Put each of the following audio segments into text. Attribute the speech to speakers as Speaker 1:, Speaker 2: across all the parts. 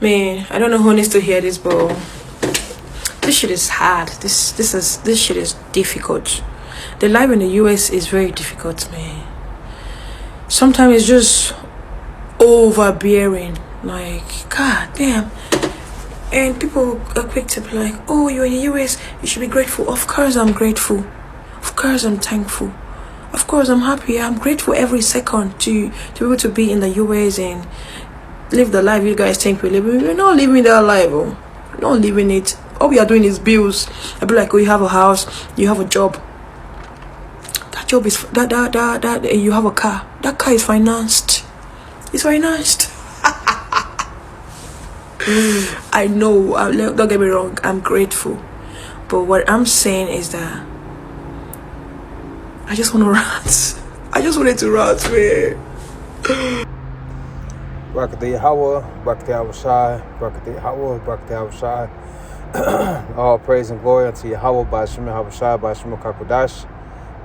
Speaker 1: Man, I don't know who needs to hear this, but this shit is hard. This shit is difficult. The life in the US is very difficult, man. Sometimes it's just overbearing. Like, god damn. And people are quick to be like, oh, you're in the US, you should be grateful. Of course I'm grateful. Of course I'm thankful. Of course I'm happy. I'm grateful every second to be able to be in the US and live the life you guys think we're living. We're not living that life, oh. We're not living it. All we are doing is bills. I'll be like, oh, you have a house, you have a job. That job is that you have a car. That car is financed. It's financed. I know. Don't get me wrong. I'm grateful, but what I'm saying is that I just want to rant. I just wanted to rant, man.
Speaker 2: Barakatah Yahweh, Barakatah Yahushai, Barakatah Yahweh, Barakatah Yahushai. All praise and glory unto Yahweh, Ba'ashem Yahushai, Ba'ashem HaKadosh.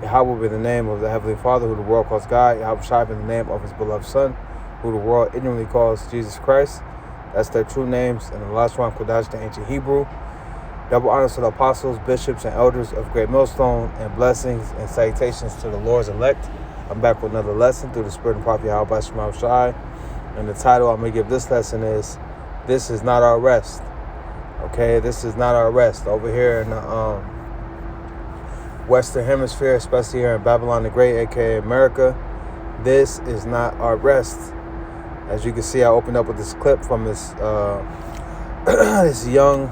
Speaker 2: Yahweh be the name of the Heavenly Father, who the world calls God. Yahushai be the name of his beloved Son, who the world ignorantly calls Jesus Christ. That's their true names in the last one, Kodash, the ancient Hebrew. Double honors to the apostles, bishops, and elders of Great Millstone, and blessings and salutations to the Lord's elect. I'm back with another lesson through the Spirit and Prophet Yahweh, Ba'ashem Yahushai. And the title I'm going to give this lesson is, This is Not Our Rest. Okay, this is not our rest. Over here in the Western Hemisphere, especially here in Babylon the Great, a.k.a. America, this is not our rest. As you can see, I opened up with this clip from this this young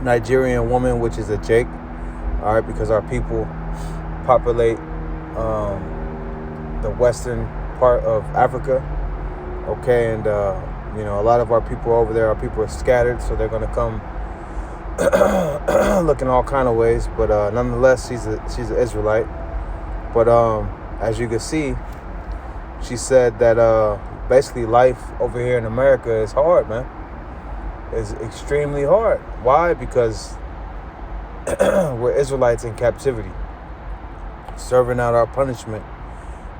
Speaker 2: Nigerian woman, which is a Jake. All right, because our people populate the western part of Africa. Okay, and a lot of our people over there, our people are scattered, so they're gonna come looking all kind of ways. But nonetheless, she's an Israelite. But as you can see, she said that basically life over here in America is hard, man. It's extremely hard. Why? Because we're Israelites in captivity, serving out our punishment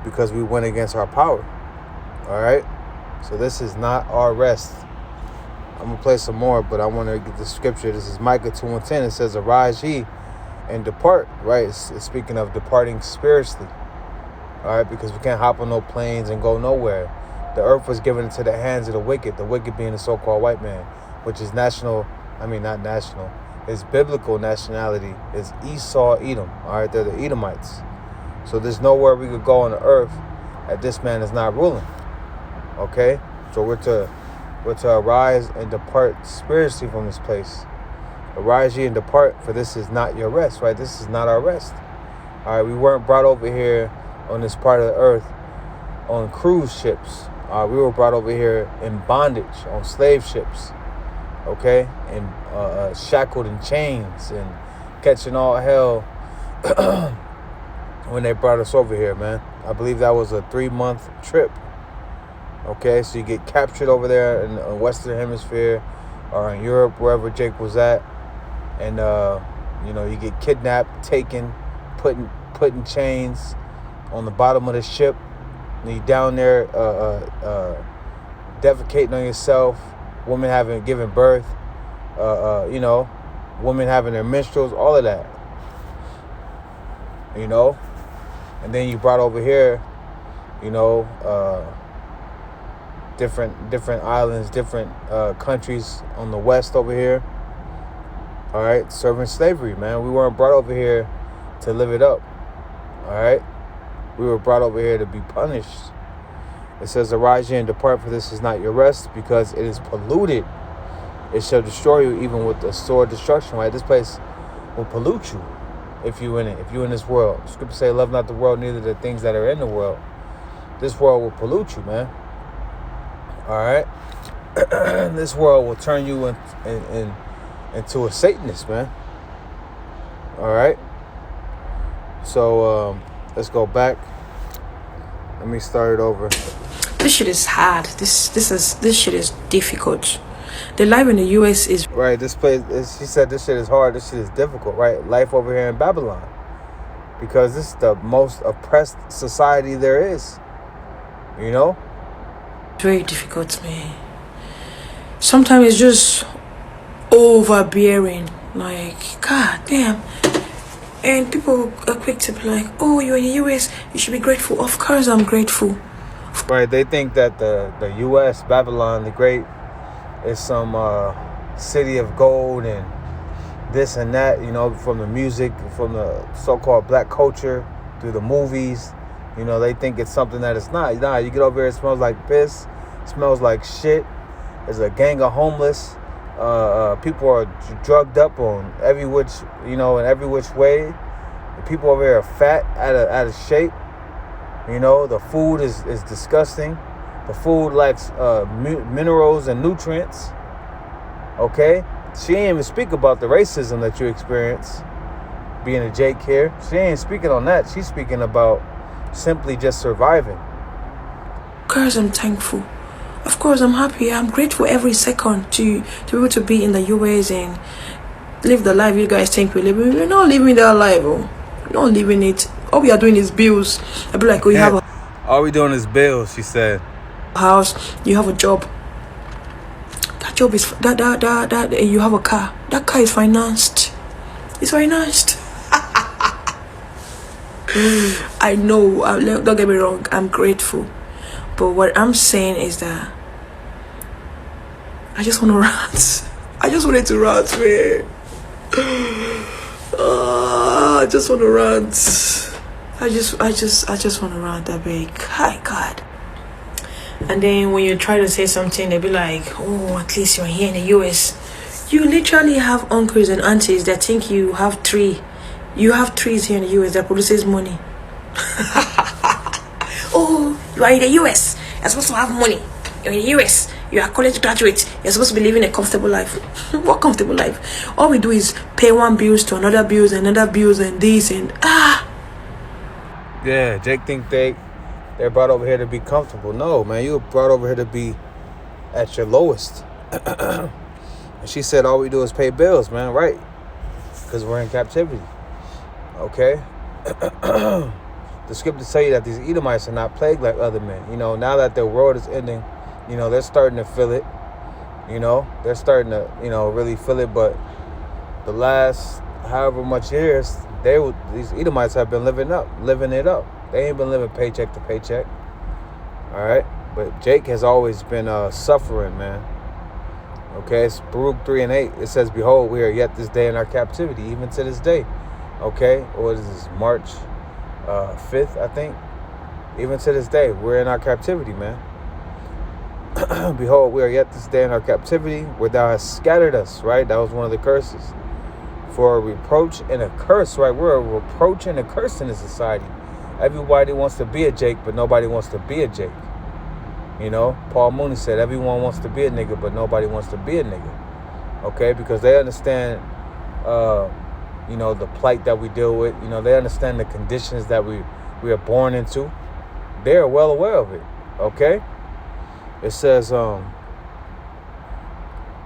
Speaker 2: because we went against our power. All right. So this is not our rest. I'm going to play some more, but I want to get the scripture. This is Micah 2:10. It says, arise ye and depart, right? It's speaking of departing spiritually, all right? Because we can't hop on no planes and go nowhere. The earth was given into the hands of the wicked being the so-called white man, which is not national. His biblical nationality is Esau, Edom, all right? They're the Edomites. So there's nowhere we could go on the earth that this man is not ruling. Okay, so we're to arise and depart spiritually from this place. Arise ye and depart, for this is not your rest, right? This is not our rest. All right, we weren't brought over here on this part of the earth on cruise ships. We were brought over here in bondage on slave ships. Okay, and shackled in chains and catching all hell when they brought us over here, man. I believe that was a 3-month trip. Okay, so you get captured over there in the Western Hemisphere or in Europe, wherever Jake was at. And, you get kidnapped, taken, put in chains on the bottom of the ship. And you down there defecating on yourself, women having given birth, women having their menstruals, all of that. And then you brought over here, different islands, different countries on the west over here. All right, serving slavery, man. We weren't brought over here to live it up. All right, we were brought over here to be punished. It says, arise ye and depart, for this is not your rest, because it is polluted. It shall destroy you even with the sword of destruction, right? This place will pollute you if you in it, if you in this world. The scripture say, love not the world, neither the things that are in the world. This world will pollute you, man. All right, this world will turn you into a Satanist, man. All right, so let's go back. Let me start it over.
Speaker 1: This shit is hard. This shit is difficult. The life in the US is
Speaker 2: right. This place, she said, this shit is hard. This shit is difficult, right? Life over here in Babylon, because this is the most oppressed society there is.
Speaker 1: very difficult, man. sometimes it's just overbearing. Like, god damn. And people are quick to be like, oh, you're in the US, you should be grateful. Of course I'm grateful.
Speaker 2: Right, they think that the U.S., Babylon the Great, is some city of gold and this and that, you know, from the music, from the so-called black culture, through the movies. You know, they think it's something that it's not. Nah, you get over here, it smells like piss, it smells like shit. There's a gang of homeless. People are drugged up on every which, you know, in every which way. The people over here are fat, out of shape. You know, the food is disgusting. The food lacks minerals and nutrients. Okay? She ain't even speak about the racism that you experience being a Jake here. She ain't speaking on that. She's speaking about simply just surviving.
Speaker 1: Of course I'm thankful. Of course I'm happy. I'm grateful every second to be able to be in the US and live the life you guys think we're living. We're not living that life, oh. We're not living it. All we are doing is bills. I'd be like, oh, you have a
Speaker 2: all we doing is bills, she said.
Speaker 1: House, you have a job. That job is that you have a car. That car is financed. It's financed. I know. Don't get me wrong. I'm grateful, but what I'm saying is that I just want to rant. I just wanted to rant, man. I just want to rant. I just want to rant that big. Hi, God. And then when you try to say something, they be like, oh, at least you're here in the US. You literally have uncles and aunties that think you have three. You have trees here in the US that produces money. Oh, you are in the US. You're supposed to have money. You're in the US. You are a college graduate. You're supposed to be living a comfortable life. What comfortable life? All we do is pay one bills to another bills and another bills and this and
Speaker 2: Yeah, Jake think they're brought over here to be comfortable. No, man, you were brought over here to be at your lowest. And she said all we do is pay bills, man, right? Because we're in captivity. Okay? The scriptures tell you that these Edomites are not plagued like other men. You know, now that their world is ending, you know, they're starting to feel it. You know, they're starting to, you know, really feel it. But the last however much years, these Edomites have been living it up. They ain't been living paycheck to paycheck. All right? But Jake has always been suffering, man. Okay? It's Baruch 3:8. It says, behold, we are yet this day in our captivity, even to this day. Okay? What is this? March 5th, I think. Even to this day, we're in our captivity, man. Behold, we are yet this day in our captivity, where thou hast scattered us, right? That was one of the curses. For a reproach and a curse, right? We're a reproach and a curse in this society. Everybody wants to be a Jake, but nobody wants to be a Jake. You know, Paul Mooney said, everyone wants to be a nigga, but nobody wants to be a nigga. Okay? Because they understand, you know, the plight that we deal with. You know, they understand the conditions that we are born into. They're well aware of it. Okay? It says,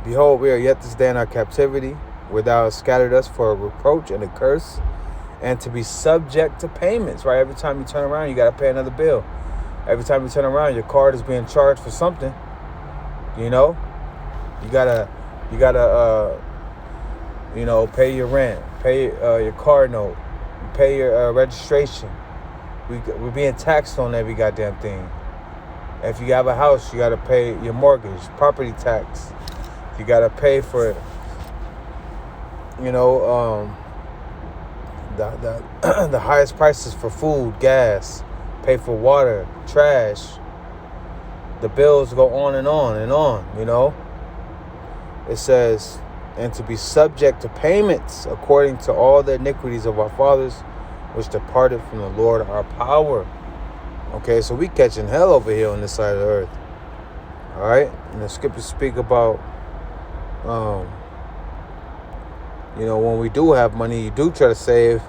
Speaker 2: behold, we are yet this day in our captivity, where thou hast scattered us for a reproach and a curse, and to be subject to payments, right? Every time you turn around, you got to pay another bill. Every time you turn around, your card is being charged for something. You know? You gotta, you know, pay your rent, pay your car note, pay your registration. We're being taxed on every goddamn thing. If you have a house, you got to pay your mortgage, property tax. You got to pay for, you know, the highest prices for food, gas, pay for water, trash. The bills go on and on and on, you know. It says, and to be subject to payments according to all the iniquities of our fathers, which departed from the Lord our power. Okay, so we catching hell over here on this side of the earth. All right, and the scriptures speak about, you know, when we do have money, you do try to save.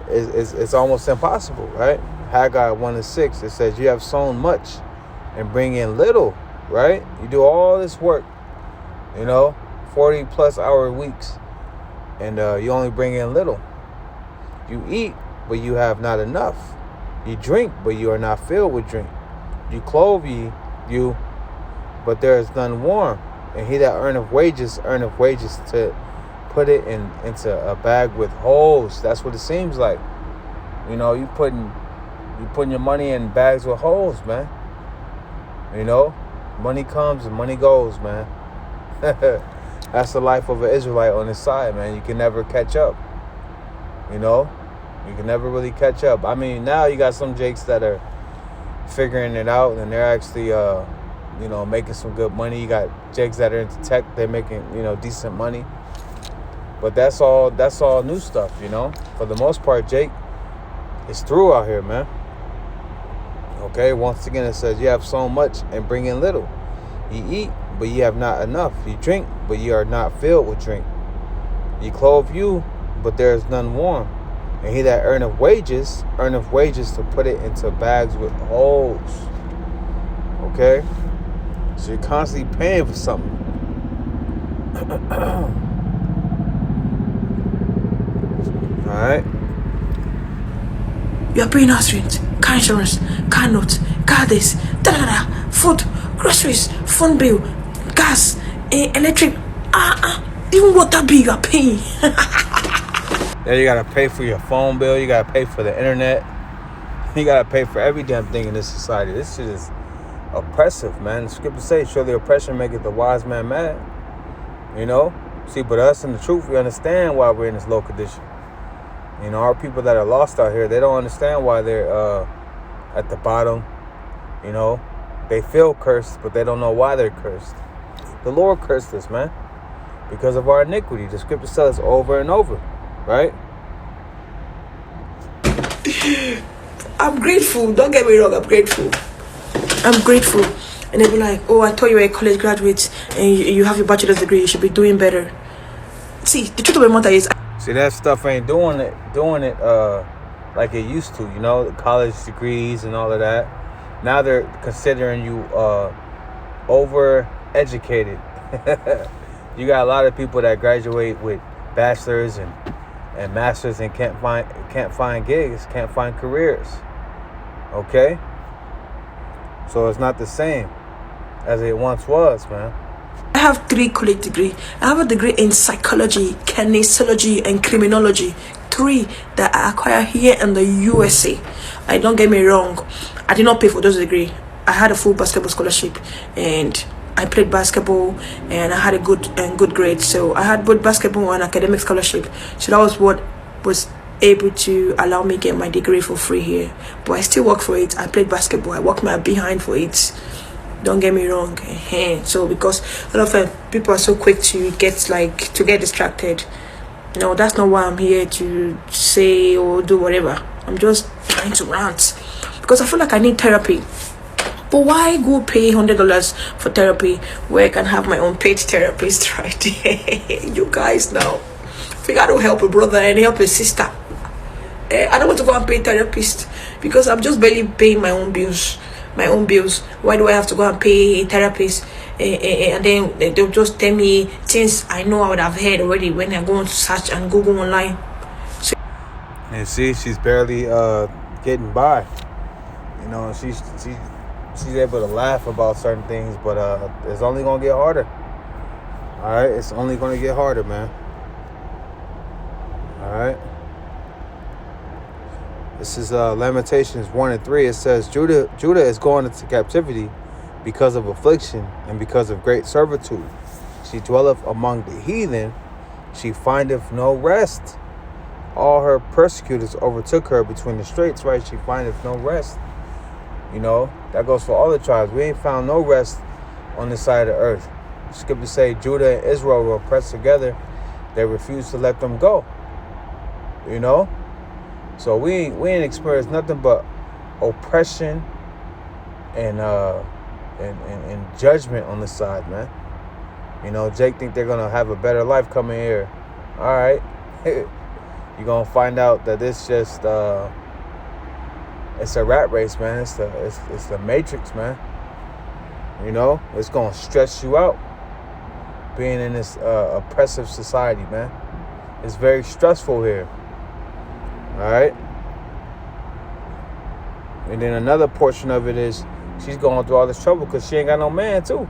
Speaker 2: It's almost impossible, right? Haggai 1:6, it says, you have sown much and bring in little, right? You do all this work, you know, 40 plus hour weeks, and you only bring in little. You eat, but you have not enough. You drink, but you are not filled with drink. You clothe you, but there is none warm. And he that earneth wages to put it into a bag with holes. That's what it seems like. You know, you putting your money in bags with holes, man. You know, money comes and money goes, man. That's the life of an Israelite on this side, man. You can never catch up. You know, you can never really catch up. I mean, now you got some Jakes that are figuring it out, and they're actually, making some good money. You got Jakes that are into tech. They're making, decent money. But that's all new stuff, you know. For the most part, Jake is through out here, man. Okay, once again, it says, you have so much and bring in little. You eat, but you have not enough. You drink, but you are not filled with drink. You clothe you, but there is none warm. And he that earneth wages to put it into bags with holes. Okay? So you're constantly paying for something. Alright?
Speaker 1: You are paying house rent, car insurance, car note, car this, food, groceries, phone bill, gas, electric, even water bill you are paying.
Speaker 2: Yeah, you gotta pay for your phone bill, you gotta pay for the internet, you gotta pay for every damn thing in this society. This shit is oppressive, man. The scripture says, surely oppression maketh the wise man mad. You know? See, but us in the truth, we understand why we're in this low condition. You know, our people that are lost out here, they don't understand why they're at the bottom. You know, they feel cursed, but they don't know why they're cursed. The Lord cursed us, man, because of our iniquity. The scripture says over and over, right?
Speaker 1: I'm grateful. Don't get me wrong, I'm grateful. And they be like, oh, I thought you were a college graduate and you have your bachelor's degree. You should be doing better. See, the truth of the matter is,
Speaker 2: see, that stuff ain't doing it like it used to, you know, the college degrees and all of that. Now they're considering you over-educated. You got a lot of people that graduate with bachelors and masters and can't find gigs, can't find careers. Okay? So it's not the same as it once was, man.
Speaker 1: I have 3 college degrees. I have a degree in psychology, kinesiology, and criminology. 3 that I acquired here in the USA. Don't get me wrong, I did not pay for those degrees. I had a full basketball scholarship, and I played basketball, and I had a good grade. So I had both basketball and academic scholarship. So that was what was able to allow me get my degree for free here. But I still work for it. I played basketball. I worked my behind for it. Don't get me wrong. So because a lot of people are so quick to get distracted. No, that's not why I'm here to say or do whatever. I'm just trying to rant because I feel like I need therapy. But why go pay $100 for therapy where I can have my own paid therapist right there? You guys know. If you got to help a brother and help a sister, I don't want to go and pay a therapist because I'm just barely paying my own bills. Why do I have to go and pay a therapist? And then they'll just tell me things I know I would have heard already when I go on search and Google online. So,
Speaker 2: and see, she's barely getting by. You know, she's able to laugh about certain things, but it's only gonna get harder. All right, it's only gonna get harder, man. All right. This is Lamentations 1:3. It says, Judah is going into captivity because of affliction and because of great servitude. She dwelleth among the heathen. She findeth no rest. All her persecutors overtook her between the straits, right? She findeth no rest. You know, that goes for all the tribes. We ain't found no rest on this side of the earth. Scriptures say Judah and Israel were pressed together. They refused to let them go. You know? So we ain't experienced nothing but oppression and judgment on this side, man. You know, Jake think they're gonna have a better life coming here. All right, you're gonna find out that this just it's a rat race, man. It's the Matrix, man. You know, it's gonna stress you out being in this oppressive society, man. It's very stressful here. All right. And then another portion of it is she's going through all this trouble because she ain't got no man too.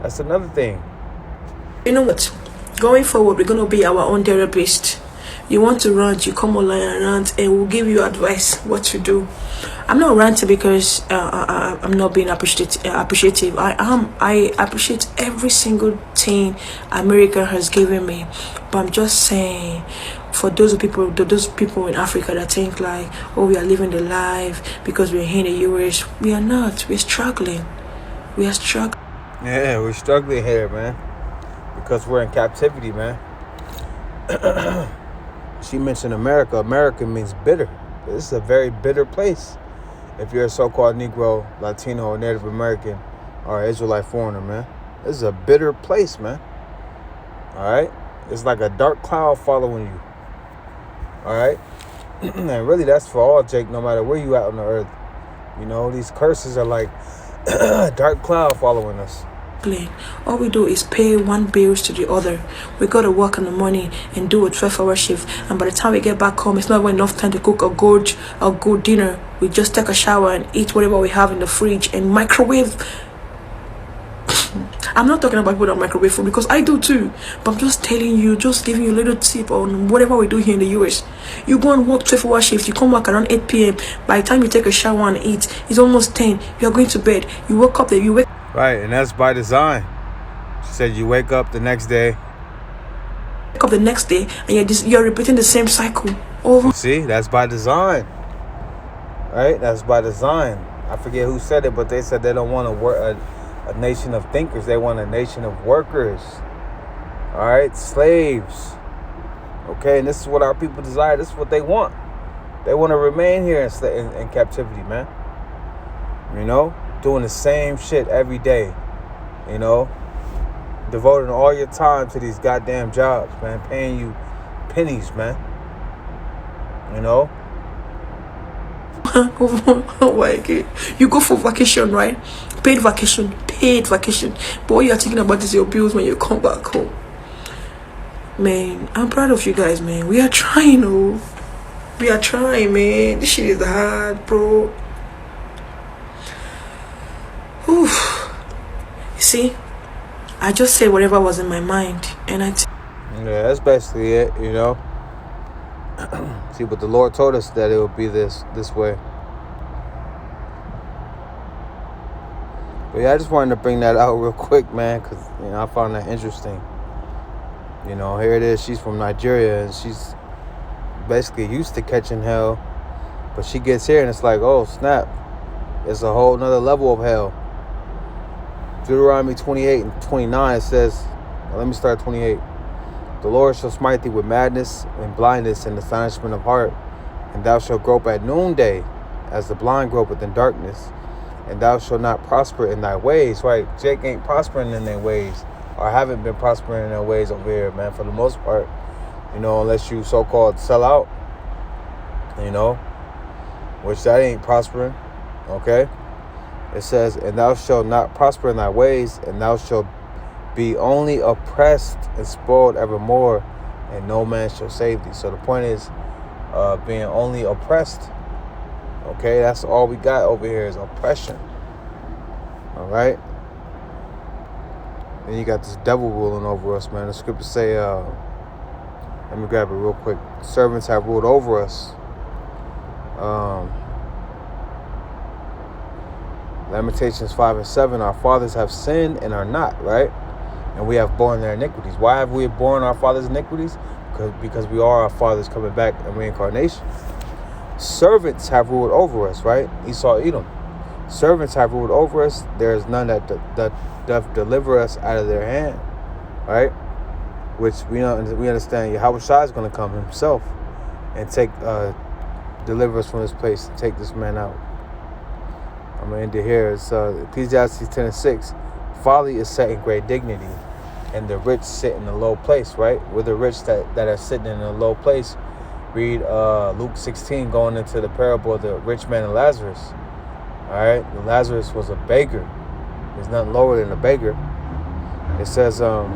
Speaker 2: That's another thing.
Speaker 1: You know what? Going forward, we're gonna be our own therapist. You want to rant, you come online and rant, and we'll give you advice what to do. I'm not ranting because I'm not being appreciative. I am. I appreciate every single thing America has given me, but I'm just saying, for those people in Africa that think like, oh, we are living the life because we're here in the US. We are not. We're struggling. We are struggling.
Speaker 2: Yeah, we're struggling here, man, because we're in captivity, man. She mentioned America. America means bitter. This is a very bitter place. If you're a so-called Negro, Latino, or Native American, or Israelite foreigner, man, this is a bitter place, man. All right? It's like a dark cloud following you. All right? And really, that's for all, Jake, no matter where you at on the earth. You know, these curses are like a dark cloud following us.
Speaker 1: All we do is pay one bills to the other. We go to work in the morning and do a 12-hour shift, and by the time we get back home, it's not even enough time to cook a good dinner. We just take a shower and eat whatever we have in the fridge and microwave. I'm not talking about people that microwave food, because I do too, but I'm just telling you, just giving you a little tip on whatever we do here in the US. You go and work 12-hour shift, you come back around 8 p.m. By the time you take a shower and eat, it's almost 10. You're going to bed. You wake up there,
Speaker 2: Right, and that's by design. She said you wake up the next day,
Speaker 1: and you're repeating the same cycle over.
Speaker 2: See, that's by design. Right? That's by design. I forget who said it, but they said they don't want a nation of thinkers. They want a nation of workers. All right? Slaves. Okay? And this is what our people desire. This is what they want. They want to remain here in captivity, man. You know? Doing the same shit every day. You know? Devoting all your time to these goddamn jobs, man. Paying you pennies, man. You know?
Speaker 1: You go for vacation, right? Paid vacation. But what you're thinking about is your bills when you come back home. Man, I'm proud of you guys, man. We are trying, we are trying, man. This shit is hard, bro. Oof. See, I just said whatever was in my mind, and
Speaker 2: yeah, that's basically it, you know. See, but the Lord told us that it would be this way. But yeah, I just wanted to bring that out real quick, man, because I found that interesting. You know, here it is. She's from Nigeria, and she's basically used to catching hell, but she gets here and it's like, oh snap, it's a whole nother level of hell. Deuteronomy 28 and 29 says, let me start 28. The Lord shall smite thee with madness and blindness and astonishment of heart, and thou shalt grope at noonday, as the blind gropeth in darkness, and thou shalt not prosper in thy ways. Right? Jake ain't prospering in their ways, or haven't been prospering in their ways over here, man, for the most part. Unless you so-called sell out, which that ain't prospering, okay? It says, and thou shalt not prosper in thy ways, and thou shalt be only oppressed and spoiled evermore, and no man shall save thee. So the point is being only oppressed. Okay, that's all we got over here is oppression. All right? Then you got this devil ruling over us, man. The scriptures say, let me grab it real quick. Servants have ruled over us. Lamentations 5 and 7, our fathers have sinned and are not, right? And we have borne their iniquities. Why have we borne our fathers' iniquities? Because we are our fathers coming back in reincarnation. Servants have ruled over us, right? Esau, Edom. Servants have ruled over us. There is none that doth deliver us out of their hand, right? Which we understand Yahweh Shai is going to come himself and deliver us from this place and take this man out. I'm going to end it here. It's Ecclesiastes 10 and 6. Folly is set in great dignity, and the rich sit in a low place, right? We're the rich that are sitting in a low place. Read Luke 16, going into the parable of the rich man and Lazarus. All right? Lazarus was a beggar. There's nothing lower than a beggar. It says, I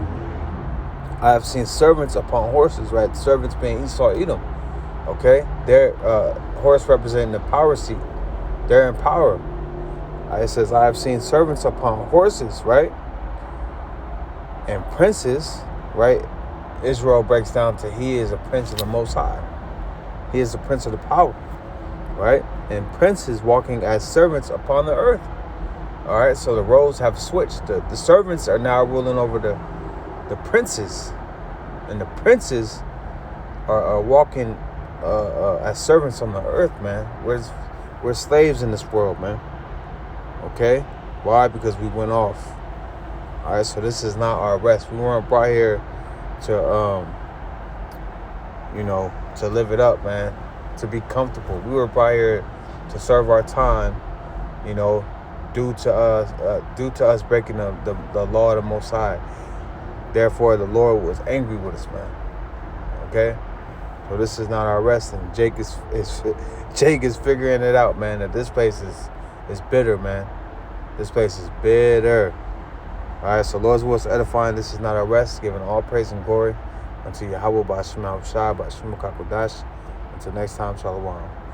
Speaker 2: have seen servants upon horses, right? Servants being Esau, Edom. Okay? They're horse representing the power seat. They're in power. It says, I have seen servants upon horses, right? And princes, right? Israel breaks down to he is a prince of the Most High. He is the prince of the power, right? And princes walking as servants upon the earth. All right, so the roles have switched. The servants are now ruling over the princes, and the princes are walking as servants on the earth, man. We're slaves in this world, man. Okay, why? Because we went off. All right, so this is not our rest. We weren't brought here to to live it up, man, to be comfortable. We were brought here to serve our time, due to us breaking the law of the Most High. Therefore, the Lord was angry with us, man. Okay, so this is not our rest, and Jake is figuring it out, man. That this place is bitter, man. This place is bitter. All right, so Lord's will is edifying. This is not our rest. Giving all praise and glory unto Yahweh Ba'Shem Shai Ba'Shem Kakodash. Until next time, Shalom.